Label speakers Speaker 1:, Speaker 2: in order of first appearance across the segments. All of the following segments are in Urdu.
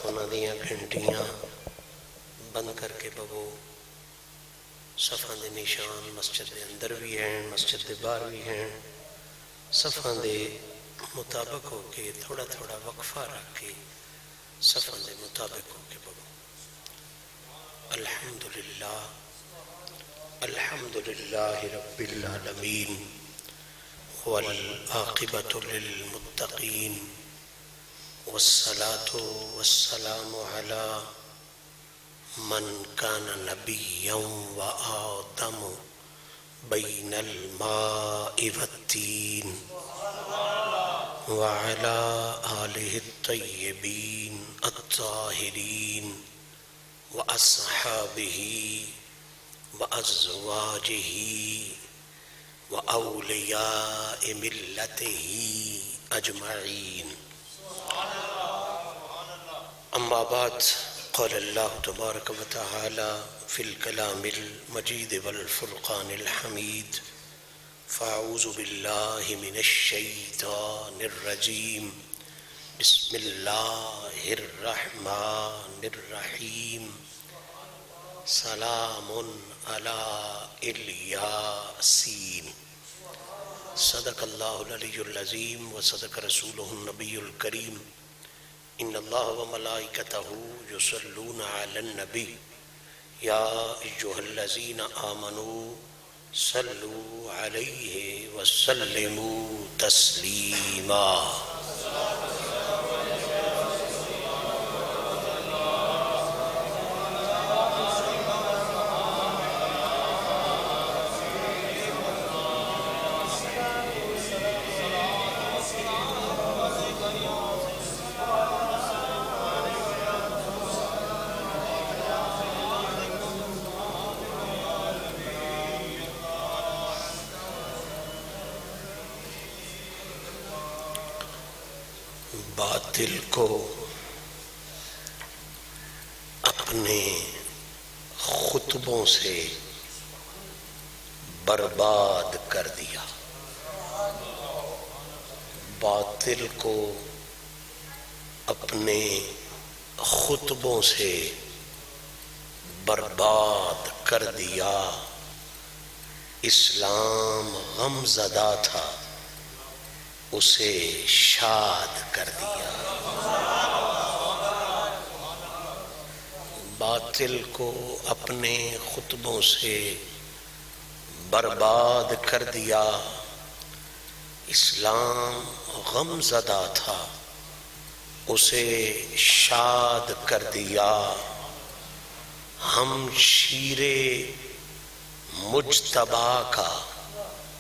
Speaker 1: صفوں دیاں گھنٹیاں بند کر کے ببو صفوں دے نشان مسجد دے اندر بھی ہیں مسجد دے باہر بھی ہیں صفوں دے مطابق ہو کے تھوڑا تھوڑا وقفہ رکھ کے صفوں دے مطابق ہو کے ببو الحمدللہ الحمدللہ رب العالمین والعاقبۃ للمتقین والصلاة والسلام علی من کان نبیا وآدم بین الماء والتین وعلی آلہ الطیبین الطاہرین وأصحابه وأزواجه وأولياء ملته أجمعين أما بعد قال الله تبارك وتعالى في الكلام المجيد والفرقان الحميد فأعوذ بالله من الشيطان الرجيم بسم الله الرحمن الرحيم سلام على الياسين صدق الله العلي العظيم وصدق رسوله النبي الكريم إن الله وملائكته يصلون على النبي يا أيها الذين آمنوا صلوا عليه وسلموا تسليما باطل کو اپنے خطبوں سے برباد کر دیا باطل کو اپنے خطبوں سے برباد کر دیا اسلام غم زدہ تھا اسے شاد کر دیا باطل کو اپنے خطبوں سے برباد کر دیا اسلام غم زدہ تھا اسے شاد کر دیا ہم شیر مجتبیٰ کا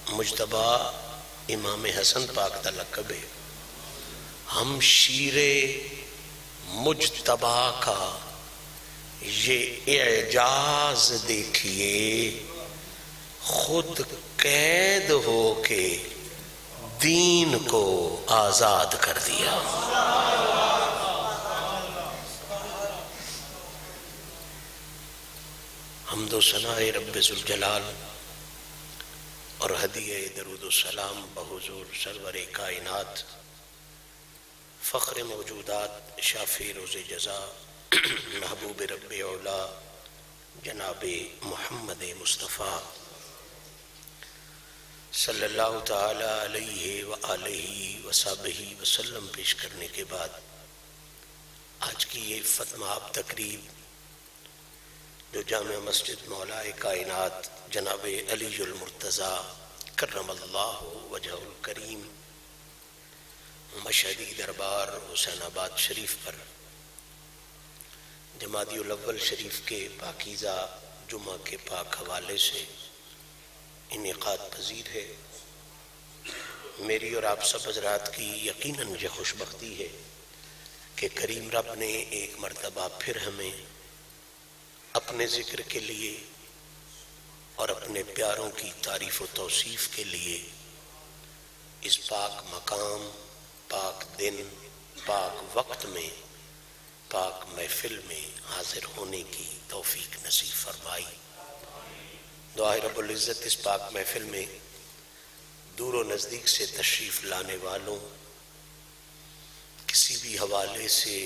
Speaker 1: مجتبیٰ امام حسن پاک دا لقب ہے ہم شیر مجتبیٰ کا یہ اعجاز دیکھیے خود قید ہو کے دین کو آزاد کر دیا حمد و ثناء رب ذوالجلال اور ہدیہ درود و سلام بحضور سرور کائنات فخر موجودات شافی روز جزا محبوب رب اولا جناب محمد مصطفیٰ صلی اللہ تعالی علیہ وآلہ وصحبہ وسلم پیش کرنے کے بعد آج کی یہ فتماب تقریب جو جامع مسجد مولا کائنات جناب علی المرتضیٰ کرم اللہ وجہ الکریم مشہدی دربار حسین آباد شریف پر جمادی الاول شریف کے پاکیزہ جمعہ کے پاک حوالے سے انعقاد پذیر ہے میری اور آپ سب حضرات کی یقیناً یہ خوشبختی ہے کہ کریم رب نے ایک مرتبہ پھر ہمیں اپنے ذکر کے لیے اور اپنے پیاروں کی تعریف و توصیف کے لیے اس پاک مقام پاک دن پاک وقت میں پاک محفل میں حاضر ہونے کی توفیق نصیب فرمائی دعا رب العزت اس پاک محفل میں دور و نزدیک سے تشریف لانے والوں کسی بھی حوالے سے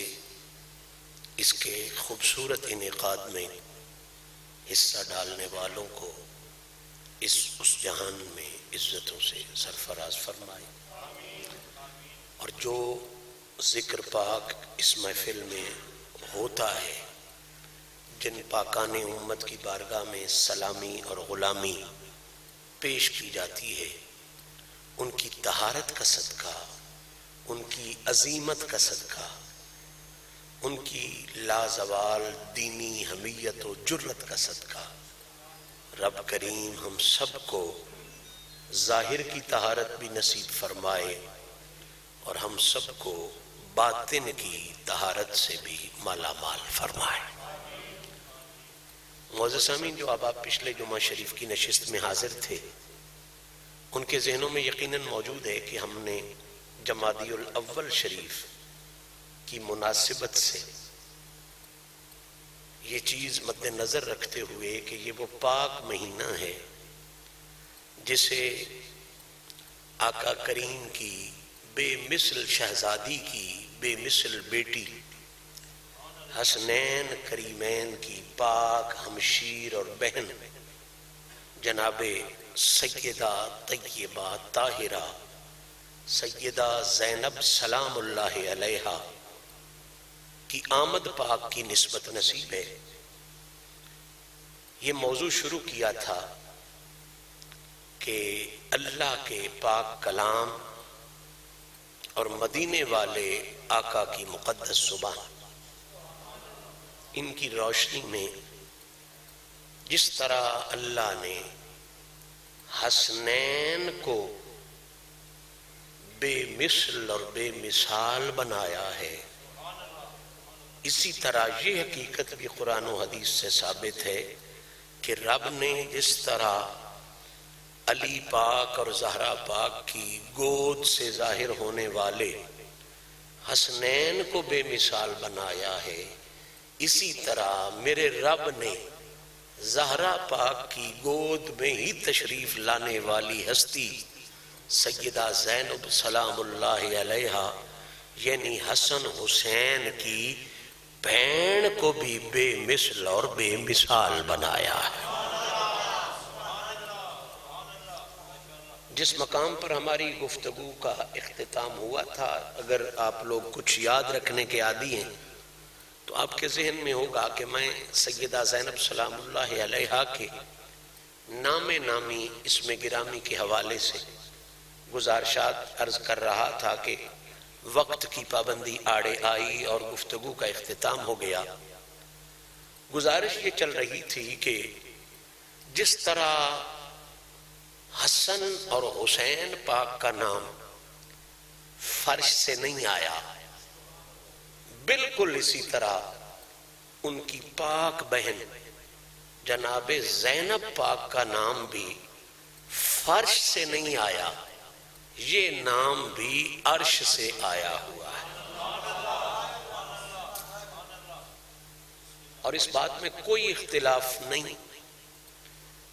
Speaker 1: اس کے خوبصورت انعقاد میں حصہ ڈالنے والوں کو اس جہان میں عزتوں سے سرفراز فرمائے، اور جو ذکر پاک اس محفل میں ہوتا ہے، جن پاکان امت کی بارگاہ میں سلامی اور غلامی پیش کی جاتی ہے، ان کی طہارت کا صدقہ، ان کی عظیمت کا صدقہ، ان کی لازوال دینی حمیت و جرت کا صدقہ، رب کریم ہم سب کو ظاہر کی طہارت بھی نصیب فرمائے اور ہم سب کو باطن کی طہارت سے بھی مالا مال فرمائے۔ معزز سامعین، جو آپ پچھلے جمعہ شریف کی نشست میں حاضر تھے، ان کے ذہنوں میں یقیناً موجود ہے کہ ہم نے جمادی الاول شریف کی مناسبت سے یہ چیز مد نظر رکھتے ہوئے کہ یہ وہ پاک مہینہ ہے جسے آقا کریم کی بے مثل شہزادی کی بے مثل بیٹی حسنین کریمین کی پاک ہمشیر اور بہن جناب سیدہ طیبہ طاہرہ سیدہ زینب سلام اللہ علیہا کی آمد پاک کی نسبت نصیب ہے۔ یہ موضوع شروع کیا تھا کہ اللہ کے پاک کلام اور مدینے والے آقا کی مقدس زبان، ان کی روشنی میں جس طرح اللہ نے حسنین کو بے مثل اور بے مثال بنایا ہے، اسی طرح یہ حقیقت بھی قرآن و حدیث سے ثابت ہے کہ رب نے جس طرح علی پاک اور زہرا پاک کی گود سے ظاہر ہونے والے حسنین کو بے مثال بنایا ہے، اسی طرح میرے رب نے زہرا پاک کی گود میں ہی تشریف لانے والی ہستی سیدہ زینب سلام اللہ علیہا یعنی حسن حسین کی بہن کو بھی بے مثل اور بے مثال بنایا ہے۔ جس مقام پر ہماری گفتگو کا اختتام ہوا تھا، اگر آپ لوگ کچھ یاد رکھنے کے عادی ہیں تو آپ کے ذہن میں ہوگا کہ میں سیدہ زینب سلام اللہ علیہا کے نام نامی اسم گرامی کے حوالے سے گزارشات عرض کر رہا تھا کہ وقت کی پابندی آڑے آئی اور گفتگو کا اختتام ہو گیا۔ گزارش یہ چل رہی تھی کہ جس طرح حسن اور حسین پاک کا نام فرش سے نہیں آیا، بالکل اسی طرح ان کی پاک بہن جناب زینب پاک کا نام بھی فرش سے نہیں آیا، یہ نام بھی عرش سے آیا ہوا ہے۔ اور اس بات میں کوئی اختلاف نہیں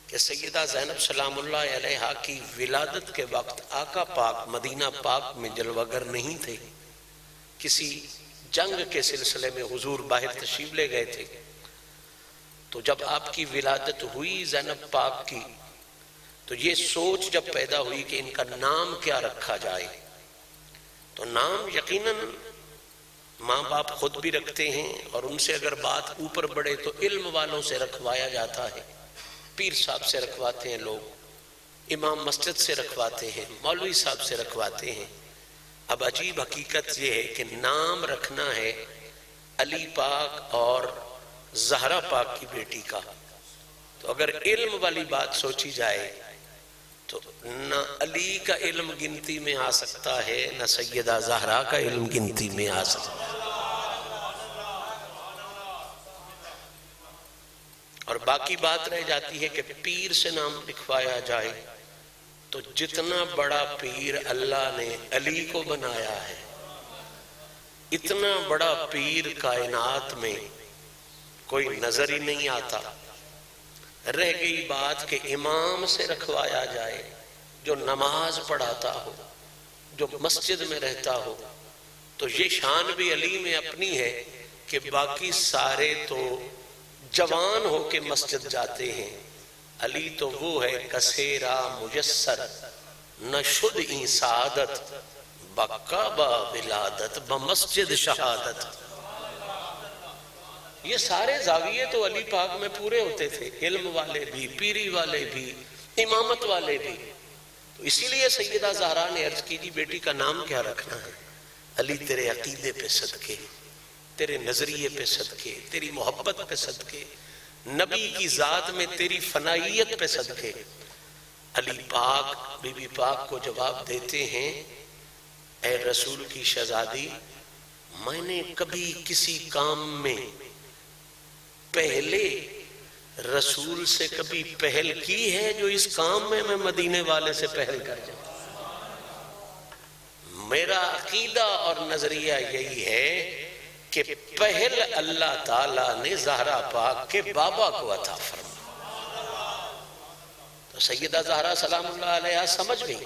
Speaker 1: کہ سیدہ زینب سلام اللہ علیہا کی ولادت کے وقت آقا پاک مدینہ پاک میں جلوگر نہیں تھے، کسی جنگ کے سلسلے میں حضور باہر تشریف لے گئے تھے، تو جب آپ کی ولادت ہوئی زینب پاک کی تو یہ سوچ جب پیدا ہوئی کہ ان کا نام کیا رکھا جائے، تو نام یقیناً ماں باپ خود بھی رکھتے ہیں اور ان سے اگر بات اوپر بڑھے تو علم والوں سے رکھوایا جاتا ہے، پیر صاحب سے رکھواتے ہیں لوگ، امام مسجد سے رکھواتے ہیں، مولوی صاحب سے رکھواتے ہیں۔ اب عجیب حقیقت یہ ہے کہ نام رکھنا ہے علی پاک اور زہرا پاک کی بیٹی کا، تو اگر علم والی بات سوچی جائے تو نہ علی کا علم گنتی میں آ سکتا ہے نہ سیدہ زہرا کا علم گنتی میں آ سکتا ہے، اور باقی بات رہ جاتی ہے کہ پیر سے نام لکھوایا جائے تو جتنا بڑا پیر اللہ نے علی کو بنایا ہے، اتنا بڑا پیر کائنات میں کوئی نظر ہی نہیں آتا۔ رہ گئی بات کہ امام سے رکھوایا جائے جو نماز پڑھاتا ہو، جو مسجد میں رہتا ہو، تو یہ شان بھی علی میں اپنی ہے کہ باقی سارے تو جوان ہو کے مسجد جاتے ہیں، علی تو وہ ہے کسیرا مجسر نہ شد این سعادت بکعبہ ولادت بمسجد شہادت۔ یہ سارے زاویے تو علی پاک میں پورے ہوتے تھے، علم والے بھی، پیری والے بھی، امامت والے بھی۔ تو اسی لیے سیدہ زہرا نے عرض کی جی بیٹی کا نام کیا رکھنا ہے؟ علی تیرے عقیدے پہ صدقے، تیرے نظریے پہ صدقے، تیری محبت پہ صدقے، نبی کی ذات میں تیری فنائیت پہ صدقے۔ علی پاک بی بی پاک کو جواب دیتے ہیں، اے رسول کی شہزادی، میں نے کبھی کسی کام میں پہلے رسول سے کبھی پہل کی ہے جو اس کام میں میں مدینے والے سے پہل کر جاؤں؟ میرا عقیدہ اور نظریہ یہی ہے کہ پہل اللہ تعالیٰ نے زہرا پاک کے بابا کو عطا فرمایا۔ تو سیدہ زہرا سلام اللہ علیہ سمجھ گئی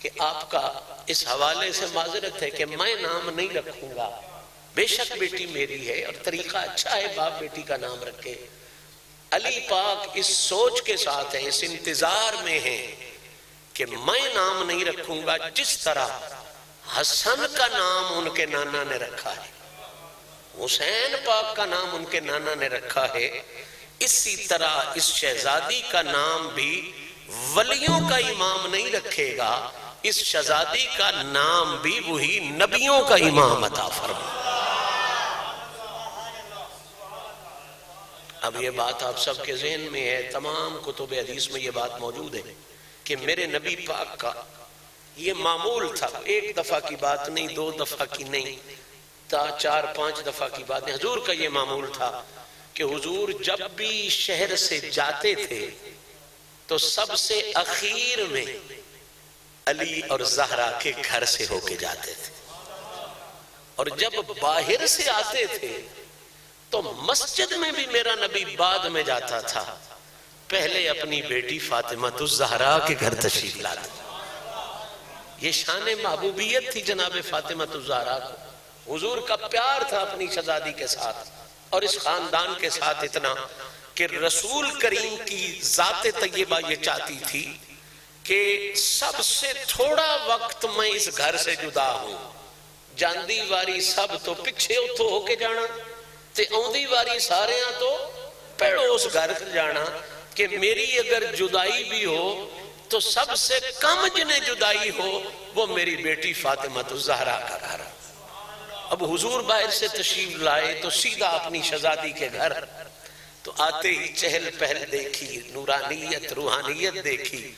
Speaker 1: کہ آپ کا اس حوالے سے معذرت ہے کہ میں نام نہیں رکھوں گا، بے شک بیٹی میری ہے اور طریقہ اچھا ہے باپ بیٹی کا نام رکھے۔ علی پاک اس سوچ کے ساتھ ہیں، اس انتظار میں ہیں کہ میں نام نہیں رکھوں گا جس طرح حسن کا نام ان کے نانا نے رکھا ہے، حسین پاک کا نام ان کے نانا نے رکھا ہے، اسی طرح اس شہزادی کا نام بھی ولیوں کا امام نہیں رکھے گا، اس شہزادی کا نام بھی وہی نبیوں کا امام عطا فرمائے۔ اب یہ بات آپ سب کے ذہن میں ہے، تمام کتب حدیث میں یہ بات موجود ہے کہ میرے نبی پاک کا یہ معمول تھا، ایک دفعہ کی بات نہیں، دو دفعہ کی نہیں، چار پانچ دفعہ کی بات نہیں، حضور کا یہ معمول تھا کہ حضور جب بھی شہر سے جاتے تھے تو سب سے اخیر میں علی اور زہرا کے گھر سے ہو کے جاتے تھے، اور جب باہر سے آتے تھے تو مسجد میں بھی میرا نبی بعد میں جاتا تھا، پہلے اپنی بیٹی فاطمہ الزہرا کے گھر تشریف لاتے۔ یہ شان محبوبیت تھی جناب فاطمہ الزہرا کو، حضور کا پیار تھا اپنی شہزادی کے ساتھ اور اس خاندان کے ساتھ اتنا کہ رسول کریم کی ذات طیبہ یہ چاہتی تھی کہ سب سے تھوڑا وقت میں اس گھر سے جدا ہوں، جاندی واری سب تو پچھے اتھو ہو کے جانا تے اوندی واری سارے ہاں تو پیڑو اس گھر سے جانا، کہ میری اگر جدائی بھی ہو تو سب سے کم جنہیں جدائی ہو وہ میری بیٹی فاطمہ الزہرا کا گھر۔ اب حضور باہر سے تشریف لائے تو سیدھا اپنی شہزادی کے گھر، تو آتے ہی چہل پہل دیکھی، نورانیت روحانیت دیکھی،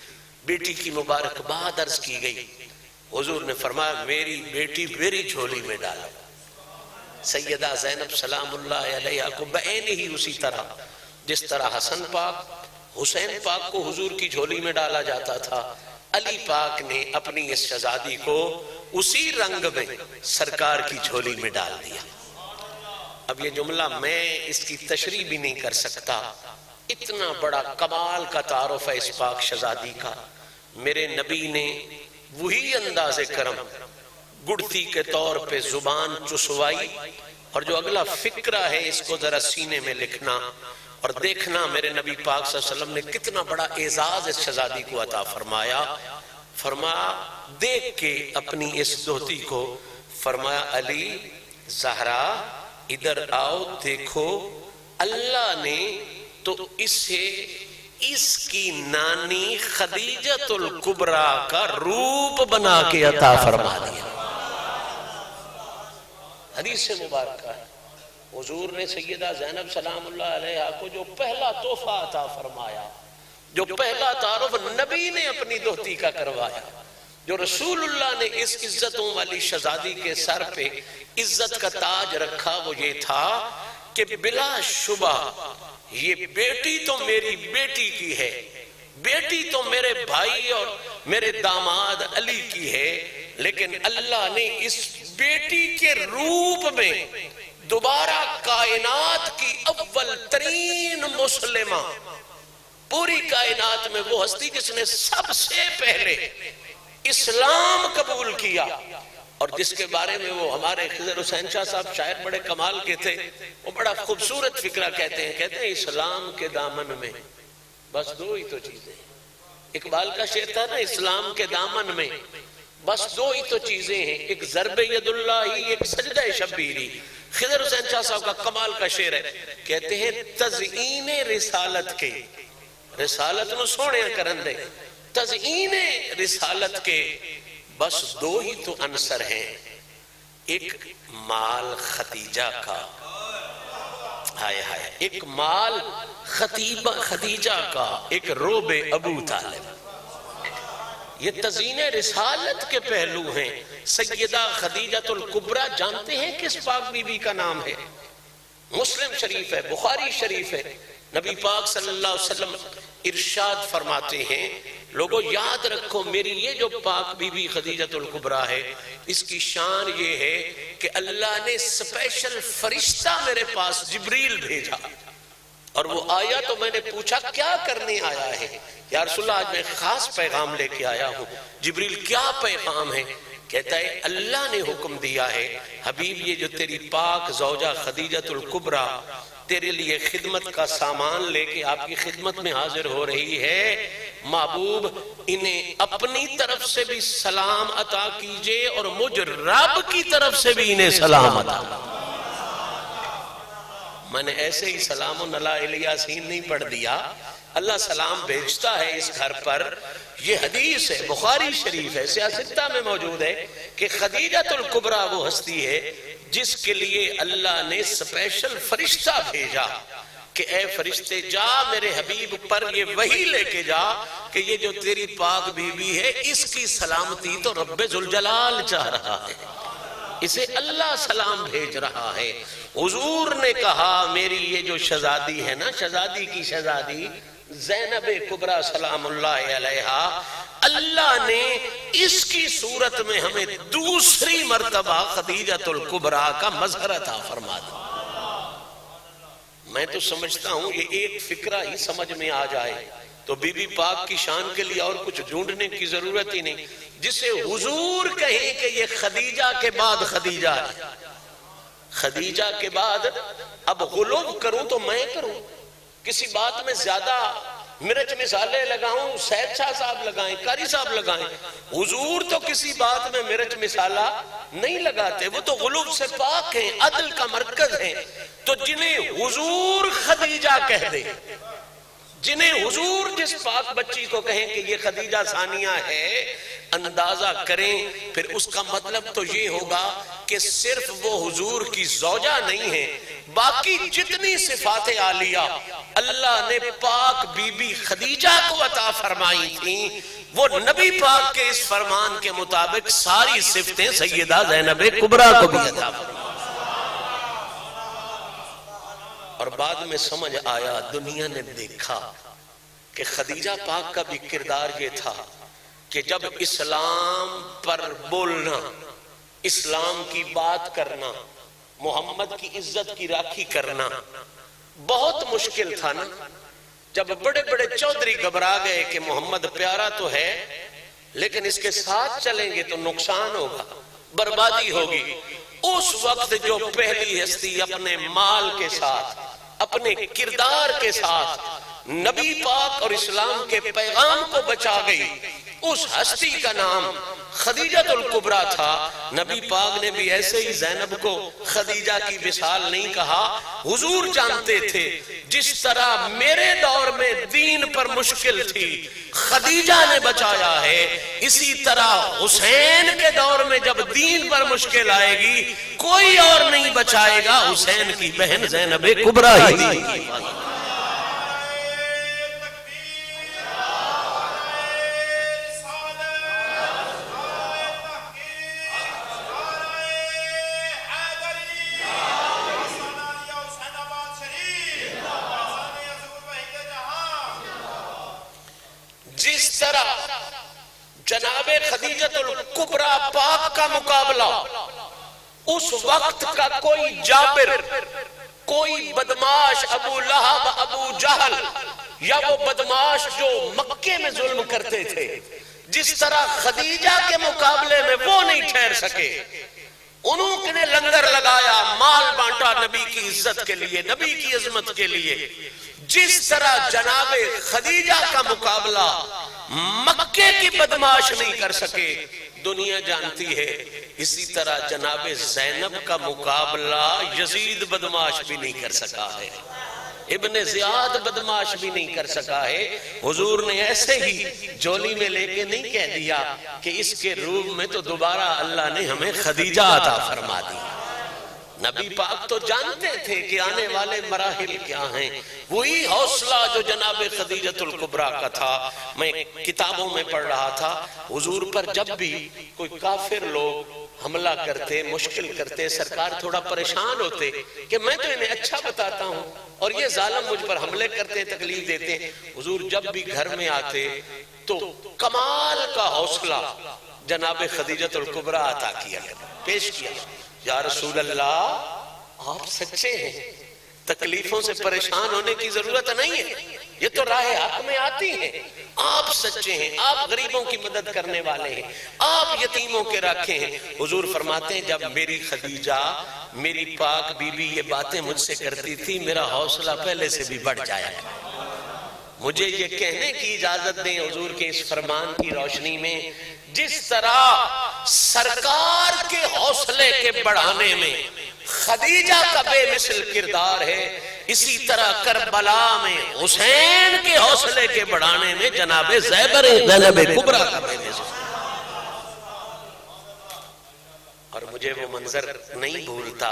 Speaker 1: بیٹی کی مبارکباد عرض کی گئی۔ حضور نے فرمایا میری بیٹی میری جھولی میں ڈالو۔ سیدہ زینب سلام اللہ علیہ کو بعین ہی اسی طرح جس طرح حسن پاک حسین پاک کو حضور کی جھولی میں ڈالا جاتا تھا، علی پاک نے اپنی اس شہزادی کو اسی رنگ میں سرکار کی جھولی میں ڈال دیا۔ اب یہ جملہ میں اس کی تشریح بھی نہیں کر سکتا، اتنا بڑا کمال کا تعارف ہے اس پاک شہزادی کا۔ میرے نبی نے وہی انداز کرم گڑتی کے طور پہ زبان چسوائی، اور جو اگلا فکرہ ہے اس کو ذرا سینے میں لکھنا اور دیکھنا میرے نبی پاک صلی اللہ علیہ وسلم نے کتنا بڑا اعزاز اس شہزادی کو عطا فرمایا۔ فرمایا دیکھ کے اپنی اس دوتی کو، فرمایا علی زہرا ادھر آؤ دیکھو، اللہ نے تو اسے اس کی نانی خدیجۃ الکبریٰ کا روپ بنا کے عطا فرما دیا۔ حدیث مبارکہ ہے حضور نے سیدہ زینب سلام اللہ علیہ کو جو پہلا تحفہ عطا فرمایا، جو پہلا تعارف نبی نے اپنی دوتی کا کروایا، جو رسول اللہ نے اس عزتوں والی شہزادی کے سر پہ عزت کا تاج رکھا، وہ یہ تھا کہ بلا شبہ یہ بیٹی تو میری بیٹی کی ہے، بیٹی تو میرے بھائی اور میرے داماد علی کی ہے، لیکن اللہ نے اس بیٹی کے روپ میں دوبارہ کائنات کی اول ترین مسلمہ، پوری کائنات میں وہ ہستی جس نے سب سے پہلے اسلام قبول کیا، اور جس کے بارے میں وہ ہمارے خضر حسین شاہ صاحب شاعر بڑے کمال کے تھے، وہ بڑا خوبصورت فکرہ کہتے ہیں اسلام کے دامن میں بس دو ہی تو چیزیں ہیں۔ اقبال کا شعر تھا نا، اسلام کے دامن میں بس دو ہی تو چیزیں ہیں، ایک ضرب ید اللہ ہی، ایک سجدہ شبیری۔ خضر حسین شاہ صاحب کا کمال کا شعر ہے، کہتے ہیں تزئین رسالت کے، رسالت نو سونے کرن دے، تزئین رسالت کے بس دو ہی تو عنصر ہیں، ایک مال خدیجہ کا، ہائے ہائے، ایک مال خدیجہ کا، ایک روب ابو طالب۔ یہ تزئین رسالت کے پہلو ہیں۔ سیدہ خدیجہ الکبریٰ جانتے ہیں کس پاک بی بی کا نام ہے؟ مسلم شریف ہے، بخاری شریف ہے۔ نبی پاک صلی اللہ علیہ وسلم ارشاد فرماتے ہیں، لوگوں یاد رکھو میری یہ جو پاک بی بی خدیجہ الکبریٰ ہے، اس کی شان یہ ہے کہ اللہ نے سپیشل فرشتہ میرے پاس جبریل بھیجا، اور وہ آیا تو میں نے پوچھا کیا کرنے آیا ہے؟ یا رسول اللہ آج میں خاص پیغام لے کے آیا ہوں۔ جبریل کیا پیغام ہے؟ کہتا ہے اللہ نے حکم دیا ہے حبیب، یہ جو تیری پاک زوجہ خدیجہ الکبریٰ تیرے لیے خدمت کا سامان لے کے آپ کی خدمت میں حاضر ہو رہی ہے، محبوب انہیں اپنی طرف سے بھی سلام عطا کیجئے اور مجھ رب کی طرف سے بھی انہیں سلام عطا۔ میں نے ایسے ہی سلام الیاسین نہیں پڑھ دیا، اللہ سلام بھیجتا ہے اس گھر پر۔ یہ حدیث ہے، بخاری شریف ہے، سیاستہ میں موجود ہے کہ خدیجہ الکبریٰ وہ ہستی ہے جس کے لیے اللہ نے سپیشل فرشتہ بھیجا کہ اے فرشتے جا میرے حبیب پر یہ وحی لے کے جا کہ یہ جو تیری پاک بی بی ہے اس کی سلامتی تو رب ذوالجلال چاہ رہا ہے، اسے اللہ سلام بھیج رہا ہے۔ حضور نے کہا میری یہ جو شہزادی ہے نا، شہزادی کی شہزادی زینب کبریٰ سلام اللہ علیہا، اللہ نے اس کی صورت میں ہمیں دوسری مرتبہ خدیجہ الکبریٰ کا مظہر عطا فرما دیا۔ میں تو سمجھتا ہوں یہ ایک فکرہ ہی سمجھ میں آ جائے تو بی بی پاک کی شان کے لیے اور کچھ ڈھونڈنے کی ضرورت ہی نہیں، جسے حضور کہیں کہ یہ خدیجہ کے بعد خدیجہ ہے، خدیجہ کے بعد اب غلو کروں تو میں کروں، کسی بات میں زیادہ مرچ مثالیں لگاؤں، سید شاہ صاحب لگائیں، قاری صاحب لگائیں، حضور تو کسی بات میں مرچ مثالہ نہیں لگاتے، وہ تو غلو سے پاک ہیں، عدل کا مرکز ہیں۔ تو جنہیں حضور خدیجہ کہہ دے، جنہیں حضور جس پاک بچی کو کہیں کہ یہ خدیجہ ثانیہ ہے، اندازہ کریں پھر اس کا مطلب تو یہ ہوگا کہ صرف وہ حضور کی زوجہ نہیں ہے، باقی جتنی صفات عالیہ اللہ نے پاک بی بی خدیجہ کو عطا فرمائی تھیں، وہ نبی پاک کے اس فرمان کے مطابق ساری صفتیں سیدہ زینب کبریٰ کو بھی عطا فرمائی۔ اور بعد میں سمجھ آیا، دنیا نے دیکھا کہ خدیجہ پاک کا بھی کردار یہ تھا کہ جب اسلام پر بولنا، اسلام کی بات کرنا، محمد کی عزت کی راکھی کرنا بہت مشکل تھا نا۔ جب بڑے بڑے چودھری گھبرا گئے کہ محمد پیارا تو ہے لیکن اس کے ساتھ چلیں گے تو نقصان ہوگا، بربادی ہوگی، اس وقت جو پہلی ہستی اپنے مال کے ساتھ، اپنے کردار کے ساتھ نبی پاک اور اسلام کے پیغام کو بچا گئی، اس ہستی کا نام خدیجہ الکبریٰ تھا۔ نبی پاک نے بھی ایسے ہی زینب کو خدیجہ کی مثال نہیں کہا، حضور جانتے تھے جس طرح میرے دور میں دین پر مشکل تھی خدیجہ نے بچایا ہے، اسی طرح حسین کے دور میں جب دین پر مشکل آئے گی کوئی اور نہیں بچائے گا، حسین کی بہن زینب کبریٰ ہی۔ جس طرح جناب خدیجہ الکبریٰ پاک کا مقابلہ اس وقت کا کوئی جابر، کوئی بدماش ابو لہب، ابو جہل یا وہ بدماش جو مکے میں ظلم کرتے تھے، جس طرح خدیجہ کے مقابلے میں وہ نہیں ٹھہر سکے، انہوں نے لنگر لگایا، مال بانٹا نبی کی عزت کے لیے، نبی کی عظمت کے لیے، جس طرح جناب خدیجہ کا مقابلہ مکے کی بدماش نہیں کر سکے، دنیا جانتی ہے، اسی طرح جناب زینب کا مقابلہ یزید بدماش بھی نہیں کر سکا ہے، ابن زیاد بدماش بھی نہیں کر سکا ہے۔ حضور نے ایسے ہی جولی میں لے کے نہیں کہہ دیا کہ اس کے روپ میں تو دوبارہ اللہ نے ہمیں خدیجہ عطا فرما دی۔ نبی پاک تو جانتے تھے کہ آنے والے مراحل کیا ہیں، وہی حوصلہ جو جناب خدیجۃ الکبریٰ کا تھا۔ میں کتابوں میں پڑھ رہا تھا، حضور پر جب بھی کوئی کافر لوگ حملہ کرتے، مشکل کرتے، سرکار تھوڑا پریشان ہوتے کہ میں تو انہیں اچھا بتاتا ہوں اور یہ ظالم مجھ پر حملے کرتے، تکلیف دیتے۔ حضور جب بھی گھر میں آتے تو کمال کا حوصلہ جناب خدیجۃ الکبریٰ عطا کیا، پیش کیا، یا رسول اللہ آپ سچے ہیں، تکلیفوں سے پریشان ہونے کی ضرورت نہیں ہے، یہ تو راہ حق میں آتی ہیں، آپ سچے ہیں، آپ غریبوں کی مدد کرنے والے ہیں، آپ یتیموں کے راکھے ہیں۔ حضور فرماتے ہیں جب میری خدیجہ، میری پاک بی بی یہ باتیں مجھ سے کرتی تھی، میرا حوصلہ پہلے سے بھی بڑھ جایا۔ مجھے یہ کہنے کی اجازت دیں حضور کے اس فرمان کی روشنی میں، جس طرح سرکار کے حوصلے کے بڑھانے میں خدیجہ کا بے مثل کردار ہے، اسی طرح کربلا میں حسین کے حوصلے کے بڑھانے میں جناب زینب کبریٰ کا بے مثل۔ اور مجھے وہ منظر نہیں بھولتا،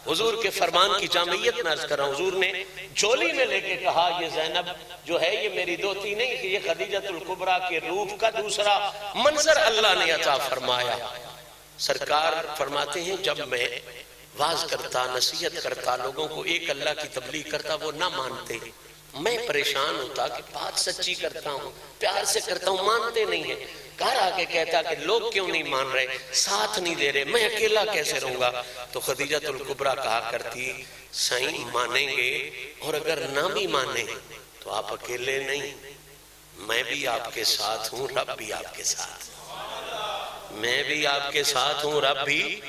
Speaker 1: حضور کے فرمان کی جامعیت ناز کر رہا ہوں۔ حضور نے جولی میں لے کے کہا یہ زینب جو ہے یہ میری دوتی نہیں، کہ یہ خدیجۃ الکبریٰ کے روپ کا دوسرا منظر اللہ نے عطا فرمایا۔ سرکار فرماتے ہیں جب میں واز کرتا، نصیحت کرتا، لوگوں کو ایک اللہ کی تبلیغ کرتا، وہ نہ مانتے، میں پریشان ہوتا کہ بات سچی کرتا ہوں، پیار سے کرتا ہوں، مانتے نہیں ہیں۔ گھر آکے کہتا کہ لوگ کیوں نہیں مان رہے، ساتھ نہیں دے رہے، میں اکیلا کیسے رہوں گا؟ تو خدیجۃ الکبریٰ کہا کرتی سائیں مانیں گے، اور اگر نہ بھی مانیں تو آپ اکیلے نہیں، میں بھی آپ کے ساتھ ہوں، رب بھی آپ کے ساتھ، میں بھی آپ کے ساتھ ہوں، رب بھی۔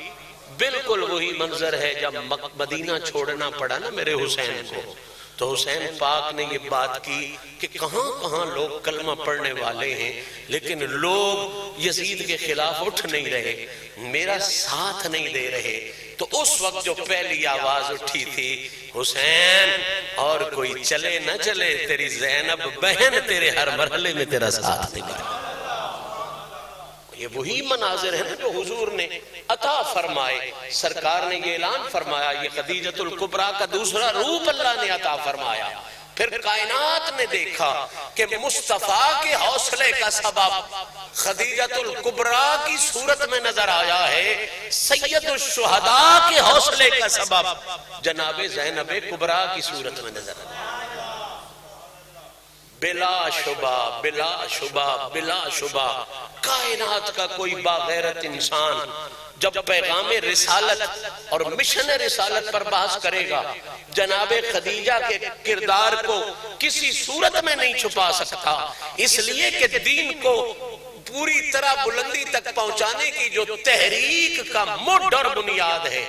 Speaker 1: بالکل وہی منظر ہے جب مدینہ چھوڑنا پڑا نا میرے حسین کو، تو حسین پاک نے یہ بات کی کہ کہاں کہاں لوگ کلمہ پڑھنے والے ہیں، لیکن لوگ یزید کے خلاف اٹھ نہیں رہے، میرا ساتھ نہیں دے رہے۔ تو اس وقت جو پہلی آواز اٹھی تھی، حسین اور کوئی چلے نہ چلے، تیری زینب بہن تیرے ہر مرحلے میں تیرا ساتھ دے گا۔ یہ وہی مناظر ہیں جو حضور نے عطا فرمائے۔ سرکار نے یہ اعلان فرمایا، یہ خدیجۃ الکبریٰ کا دوسرا روپ اللہ نے عطا فرمایا۔ پھر کائنات نے دیکھا کہ مصطفیٰ کے حوصلے کا سبب خدیجۃ الکبریٰ کی صورت میں نظر آیا ہے، سید الشہداء کے حوصلے کا سبب جناب زینب کبریٰ کی صورت میں نظر آیا۔ بلا شبہ بلا شبہ بلا شبہ کائنات کا کوئی باغیرت انسان جب پیغام رسالت اور مشن رسالت پر بحث کرے گا، جناب خدیجہ کے کردار کو کسی صورت میں نہیں چھپا سکتا، اس لیے کہ دین کو پوری طرح بلندی تک پہنچانے کی جو تحریک کا مڈ اور بنیاد ہے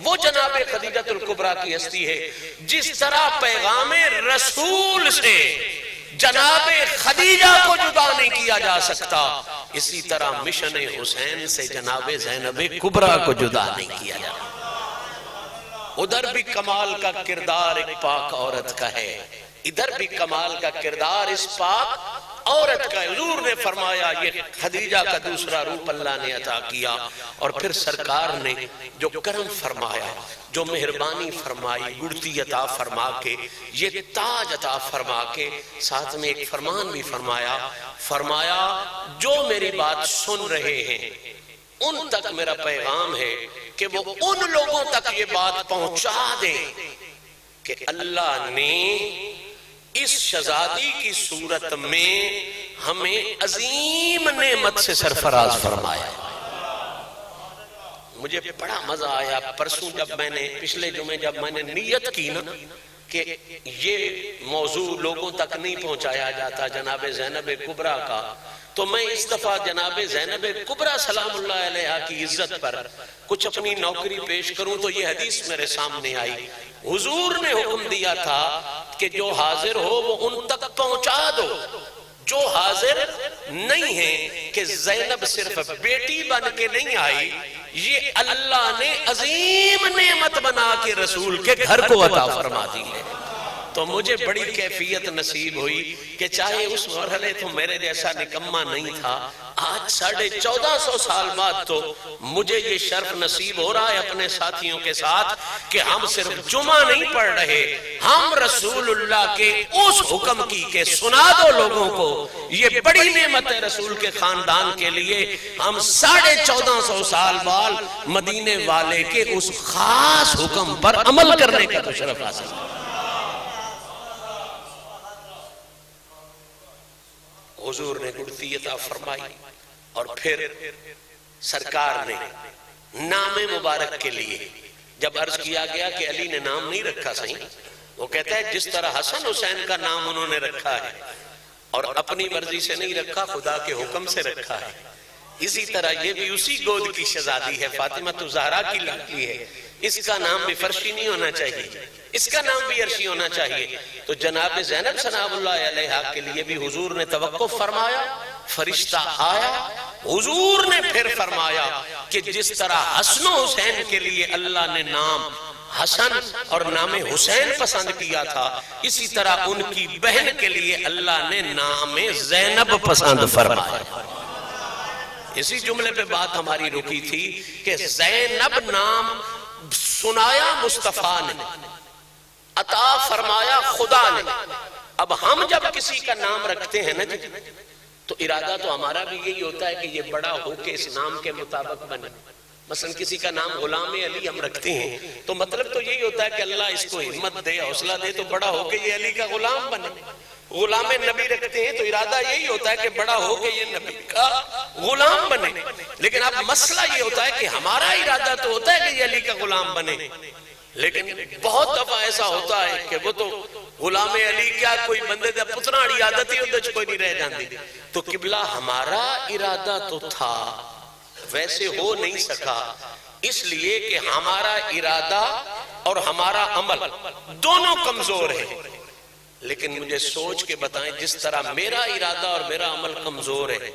Speaker 1: وہ جناب خدیجۃ الکبریٰ کی ہستی ہے۔ جس طرح پیغام رسول سے جناب خدیجہ کو جدا نہیں کیا جا سکتا، اسی طرح مشن حسین سے جناب زینب کبریٰ کو جدا نہیں کیا جا سکتا۔ ادھر بھی کمال کا کردار ایک پاک عورت کا ہے، ادھر بھی کمال کا کردار اس پاک عورت کا۔ حضور نے فرمایا یہ خدیجہ کا دوسرا روپ اللہ نے عطا کیا، اور پھر سرکار نے جو کرم فرمایا، جو مہربانی فرمائی، گڑتی عطا فرما کے، یہ تاج عطا فرما کے، ساتھ میں ایک فرمان بھی فرمایا جو میری بات سن رہے ہیں ان تک میرا پیغام ہے کہ وہ ان لوگوں تک یہ بات پہنچا دیں کہ اللہ نے اس شہزادی کی صورت میں ہمیں عظیم نعمت سے سرفراز فرمایا۔ مجھے بڑا مزہ آیا پرسوں جب میں نے پچھلے جمعے جب میں نے نیت کی نا کہ یہ موضوع لوگوں تک نہیں پہنچایا جاتا جناب زینب کبریٰ کا، تو میں اس دفعہ جناب زینب کبریٰ سلام اللہ علیہا کی عزت پر کچھ اپنی نوکری پیش کروں تو یہ حدیث میرے سامنے آئی. حضور نے حکم دیا تھا کہ جو حاضر ہو وہ ان تک پہنچا دو. جو حاضر نہیں ہیں کہ زینب صرف بیٹی بن کے نہیں آئی، یہ اللہ نے عظیم نعمت بنا کے رسول کے گھر کو عطا فرما دی ہے. تو مجھے بڑی کیفیت نصیب ہوئی کہ چاہے اس مرحلے تو میرے جیسا نکمہ نہیں تھا، آج 1450 سال بعد تو مجھے یہ شرف نصیب ہو رہا ہے اپنے ساتھیوں کے ساتھ کہ ہم صرف جمعہ نہیں پڑھ رہے، ہم رسول اللہ کے اس حکم کی کہ سنا دو لوگوں کو. یہ بڑی نعمت ہے رسول کے خاندان کے لیے. ہم 1450 سال بعد مدینے والے کے اس خاص حکم پر عمل کرنے کا تو شرف حاصل ہے. حضور نے گڑتی عطا فرمائی اور پھر سرکار نے نام مبارک کے لیے جب عرض کیا گیا کہ علی نے نام نہیں رکھا صحیح، وہ کہتا ہے جس طرح حسن حسین کا نام انہوں نے رکھا ہے اور اپنی مرضی سے نہیں رکھا، خدا کے حکم سے رکھا ہے، اسی طرح یہ بھی اسی گود کی شہزادی ہے، فاطمہ زہرا کی لڑکی ہے، اس کا نام بھی فرشی نہیں ہونا چاہیے، اس کا نام بھی عرشی ہونا چاہیے. تو جناب زینب سلام اللہ علیہا کے لیے بھی حضور نے توقف فرمایا. فرشتہ آیا، حضور نے پھر فرمایا کہ جس طرح حسن و حسین کے لیے اللہ نے نام حسن اور نام حسین پسند کیا تھا، اسی طرح ان کی بہن کے لیے اللہ نے نام زینب پسند فرمایا. اسی جملے پہ بات ہماری رکی تھی کہ زینب نام سنایا مصطفیٰ نے، عطا فرمایا خدا نے. اب ہم جب کسی کا نام رکھتے ہیں نا تو ارادہ تو ہمارا بھی یہی ہوتا ہے کہ یہ بڑا ہو کے اس نام کے مطابق بنے. مثلا کسی کا نام غلام علی ہم رکھتے ہیں تو مطلب تو یہی ہوتا ہے کہ اللہ اس کو ہمت دے، حوصلہ دے تو بڑا ہو کے یہ علی کا غلام بنے. غلام نبی رکھتے ہیں تو ارادہ یہی ہوتا ہے کہ بڑا ہو کے یہ نبی کا غلام بنے. لیکن اب مسئلہ یہ ہوتا ہے کہ ہمارا ارادہ تو ہوتا ہے کہ یہ علی کا غلام بنے، لیکن بہت دفعہ ایسا ہوتا ہے کہ وہ تو غلام علی کیا کوئی بندے دا پتراڑی عادت ہی ہوتا کوئی نہیں رہ جاندی. تو قبلہ ہمارا ارادہ تو تھا، ویسے ہو نہیں سکا، اس لیے کہ ہمارا ارادہ اور ہمارا عمل دونوں کمزور ہیں. لیکن مجھے سوچ کے بتائیں جس طرح میرا ارادہ اور میرا عمل کمزور ہے،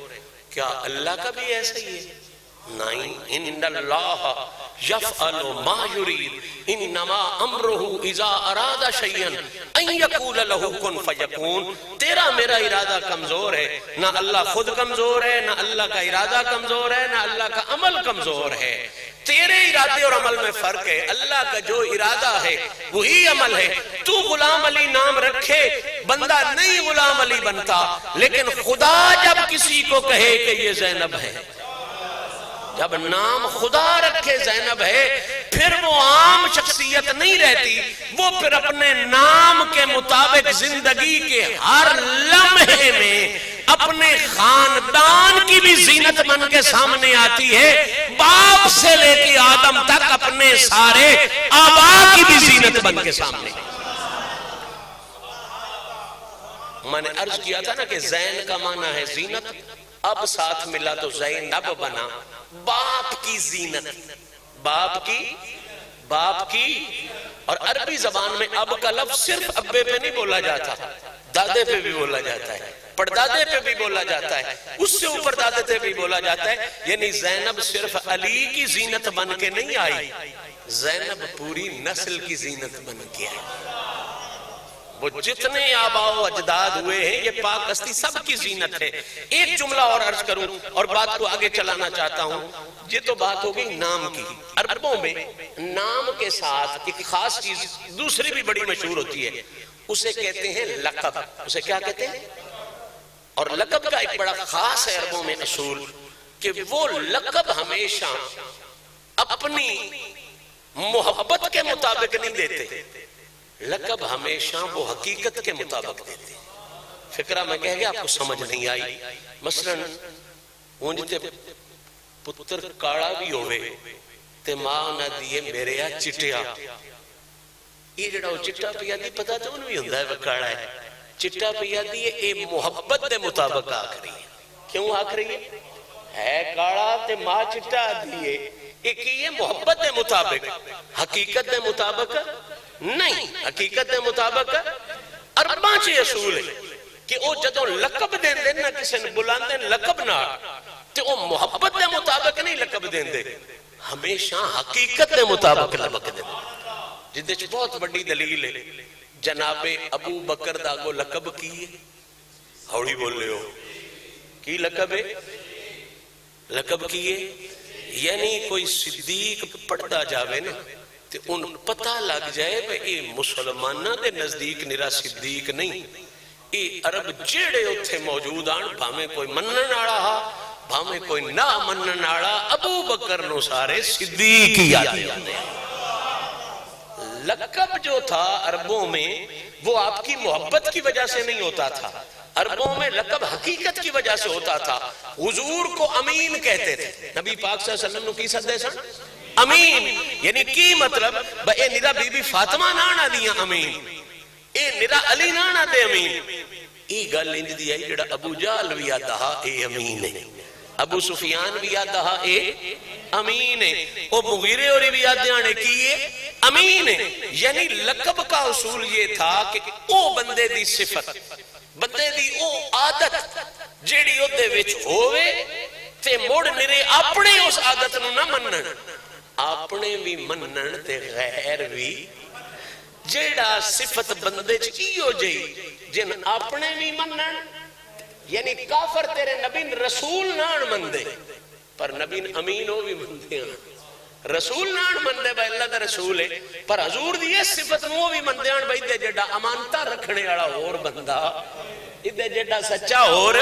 Speaker 1: کیا اللہ کا بھی ایسا ہی ہے؟ نہیں. ان اللہ یفعل ما یرید انما امرہ اذا اراد شیئا ان یقول لہ کن فیکون. تیرا میرا ارادہ کمزور ہے، نہ اللہ خود کمزور ہے، نہ اللہ کا ارادہ کمزور ہے، نہ اللہ کا عمل کمزور ہے. تیرے ارادے اور عمل میں فرق ہے. اللہ کا جو ارادہ ہے وہی عمل ہے. تو غلام علی نام رکھے بندہ نہیں غلام علی بنتا، لیکن خدا جب کسی کو کہے کہ یہ زینب ہے، جب نام خدا رکھے زینب ہے، پھر وہ عام شخصیت نہیں رہتی، وہ پھر اپنے نام کے مطابق زندگی کے ہر لمحے میں اپنے خاندان کی بھی زینت بن کے سامنے آتی ہے. باپ سے لے کے آدم تک اپنے سارے آبا کی بھی زینت بن کے سامنے. میں نے عرض کیا تھا نا کہ زین کا معنی ہے زینت، اب ساتھ ملا تو زینب بنا، باپ کی زینت، باپ کی. اور عربی زبان میں اب کا لفظ صرف ابے پہ نہیں بولا جاتا، دادے پہ بھی بولا جاتا ہے، پردادے پہ بھی بولا جاتا ہے، اس سے اوپر دادے پہ بھی بولا جاتا ہے. یعنی زینب صرف علی کی زینت بن کے نہیں آئی، زینب پوری نسل کی زینت بن کے آئی. وہ جتنے آبا و اجداد ہوئے ہیں یہ پاک ہستی سب کی زینت ہے. ایک جملہ اور عرض کروں اور بات کو آگے چلانا چاہتا ہوں. یہ تو بات ہوگی نام کی. عربوں میں نام کے ساتھ ایک خاص چیز دوسری بھی بڑی مشہور ہوتی ہے، اسے کہتے ہیں لقب. اسے کیا کہتے ہیں؟ اور لقب کا ایک بڑا خاص ہے عربوں میں اصول کہ وہ لقب ہمیشہ اپنی محبت کے مطابق نہیں دیتے، لقب ہمیشہ وہ حقیقت کے مطابق دیتے. فکرہ میں کہہ گیا آپ کو سمجھ نہیں آئی. مثلا اونجتے پتر کاڑا بھی ہوئے تے ماں نہ دیئے میرے یا چٹیا. یہ جڑا وہ چٹا پیا دی پتا تو انہوں ہی ہوندہ ہے وہ کاڑا ہے. چٹا پیا دیئے اے محبت دے مطابق آکری ہے کیوں آکھ رہی ہے کاڑا تے ماں چٹا دیئے، ایک یہ محبت دے مطابق، حقیقت دے مطابق نہیں، حقیقت دے مطابق ارباں چے اصول ہے کہ او جدوں لقب دیں دے نہ کسی نے بلاندے لقب نہ تے او محبت دے مطابق نہیں لقب دیں دے، ہمیشہ حقیقت دے مطابق لقب دیں دے. جدے چھ بہت بڑی دلیل ہے جناب ابو بکر دا کو لقب کیے، ہوڑی بول لے ہو کی لقب ہے؟ لقب کیے یعنی کوئی صدیق پڑھتا جاوے نا تے ان پتہ لگ جائے کہ اے مسلمانہ دے نزدیک نرا صدیق نہیں، اے عرب جیڑے اتھے موجود آن بھامے کوئی منن آڑا ہا بھامے کوئی نہ منن آڑا ابو بکر نو سارے صدیق ہی آتے ہیں. لقب جو تھا عربوں میں وہ آپ کی محبت کی وجہ سے نہیں ہوتا تھا، عربوں میں لقب حقیقت کی وجہ سے ہوتا تھا. حضور کو امین کہتے تھے، نبی پاک صلی اللہ علیہ وسلم نے کی سدے سن امین، یعنی کی مطلب اے نرا بی بی فاطمہ نانا دیا امین، اے نرا علی نانا دے امین. ای گل انج دی آئی جڑا ابو جہل بھی آدھا اے امین ہے، ابو سفیان بھی آدھا اے امین ہے، او مغیرے اور بھی آدھانے کیے امین ہے. یعنی لقب کا اصول یہ تھا کہ او بندے دی صفت، بندے دی او عادت جیڑی او دے وچ ہوئے تے موڑ نرے اپنے اس عادت نو نہ منن، اپنے بھی منن تے غیر بھی جیڑا صفت بندے چکی ہو جائی جن اپنے بھی منن، یعنی کافر تیرے نبی رسول نان مندے پر نبی امین ہو بھی مندے ہیں، رسول نان مندے بھائی اللہ دا رسول ہے پر حضور دی اس صفت نو بھی مندے ہیں بھائی دے جڑا امانتہ رکھنے والا اور بندہ ادھے جڑا سچا اور.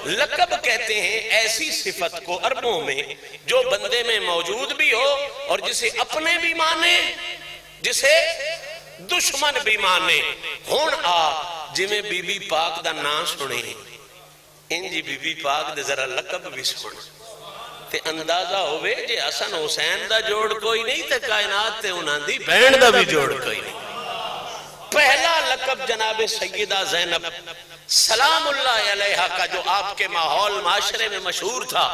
Speaker 1: لقب کہتے ہیں ایسی صفت کو عربوں میں جو بندے میں موجود بھی ہو اور جسے اپنے بھی مانے جسے دشمن بھی مانے. ہون آ جی میں بی بی پاک دا نام سنے انجی بی بی پاک دے ذرا لقب بھی سنے تے اندازہ ہوئے جے حسن حسین دا جوڑ کوئی نہیں تے کائنات تے انہاں دی بہن دا بھی جوڑ کوئی نہیں. پہلا لقب جناب سیدہ زینب سلام اللہ علیہا کا جو آپ کے ماحول معاشرے میں مشہور تھا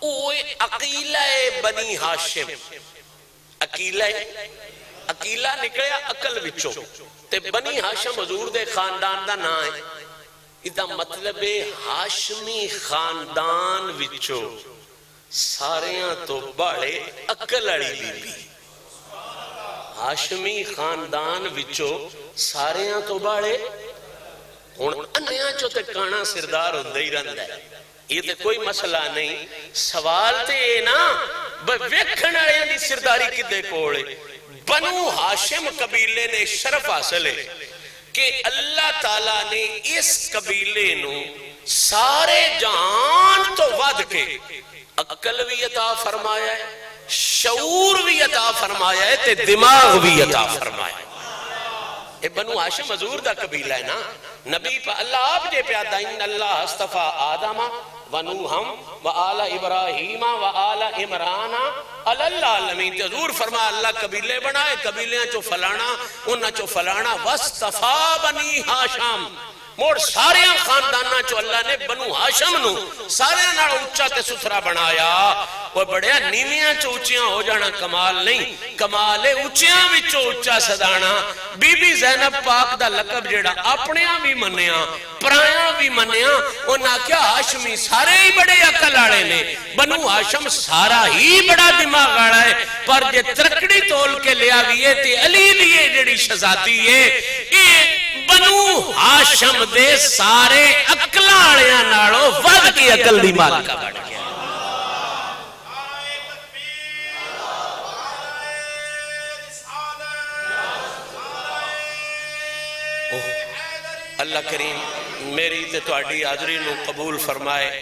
Speaker 1: اوہ عقیلہ بنی ہاشم، عقیلہ نکلیا عقل وچوں تے بنی ہاشم حضور دے خاندان دا نام ہے. ادھا مطلب ہاشمی خاندان وچوں ساریاں تو بڑے عقل اڑی بی بی، ہاشمی خاندان وچوں ساریاں تو بڑے ہون انیاں چو تے کانا سردار ہوندے ہی رہندا ہے. یہ تے کوئی مسئلہ نہیں، سوال تے یہ نا ویکھن والے دی سرداری کدے کول ہے. بنو ہاشم قبیلے نے شرف حاصل ہے کہ اللہ تعالیٰ نے اس قبیلے نو سارے جہان تو ود کے عقل بھی عطا فرمایا ہے، شعور بھی عطا فرمایا ہے تے دماغ بھی عطا فرمایا ہے. اے بنو ہاشم حضور دا قبیلہ ہے نا. نبی پا اللہ آپ جے پیادا ان اللہ استفا آدم و نوحم و آل ابراہیم و آل عمران علی العالمین. حضور فرما اللہ قبیلے بنائے، قبیلیاں چو فلانا انہاں چو فلانا واستفا بنی ہاشم، موڑ ساریاں خاندانہ چو اللہ نے بنو ہاشم نو ساریاں ناڑ اچھا تے ستھرا بنایا. وہ بڑیا نیویاں چو اچھیاں ہو جانا کمال نہیں، کمالے اچھیاں وچو اچھا صدانا. بی بی زینب پاک دا لقب جیڑا اپنیاں بھی منیاں پرایاں بھی منیاں. انہاں کیا ہاشمی سارے ہی بڑے عقل آڑے نے، بنو ہاشم سارا ہی بڑا دماغ آڑا ہے پر جے ترکڑی تول کے لیا گئے تے علی دیئے جیڑی شہزادی ہے بنو ہاشم دے سارے عقل آڑیاں ناڑو ود کی عقل دی مالکہ بڑھ گیا. اللہ کریم میری تے توڑی حاضری نو قبول فرمائے.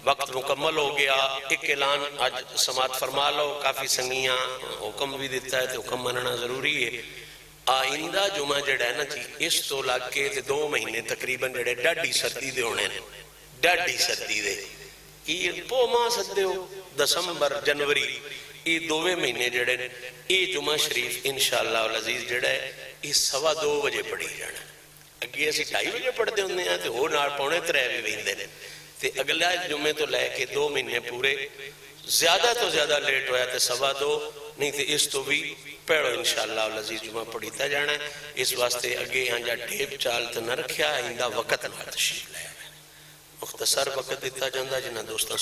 Speaker 1: وقت مکمل ہو گیا، ایک اعلان آج سماعت فرما لو. کافی سنگیاں حکم بھی دیتا ہے تو حکم مننا ضروری ہے. آئندہ جمعہ جڑا ہے نا جی اس تو لگ کے 2 مہینے تقریباً جڑے ڈاڈی سردی دے ہونے ہیں، ڈاڈی سردی دے یہ پو ماہ سدے ہو دسمبر جنوری یہ 2 مہینے جڑے یہ جمعہ شریف انشاءاللہ العزیز جڑا ہے یہ 2:15 بجے پڑھی جانا. اگے اسی 2:30 بجے پڑھ دے ہوندے ہیں تو ہو نار 2:45 بھی ویندے ہیں. تے اگلا جمعے تو لے کے 2 مہینے پورے زیادہ تو زیادہ لیٹ ہویا تے 2:15 نہیں تے اس تو بھی پیڑو انشاءاللہ العزیز جمعہ پڑھیتا جانا ہے. اس واسطے اگے ہاں جا ٹیپ چالت نہ رکھیا آئندہ وقت نہ تشریف لے. مختصر وقت دیتا جاندہ جنہ دوستان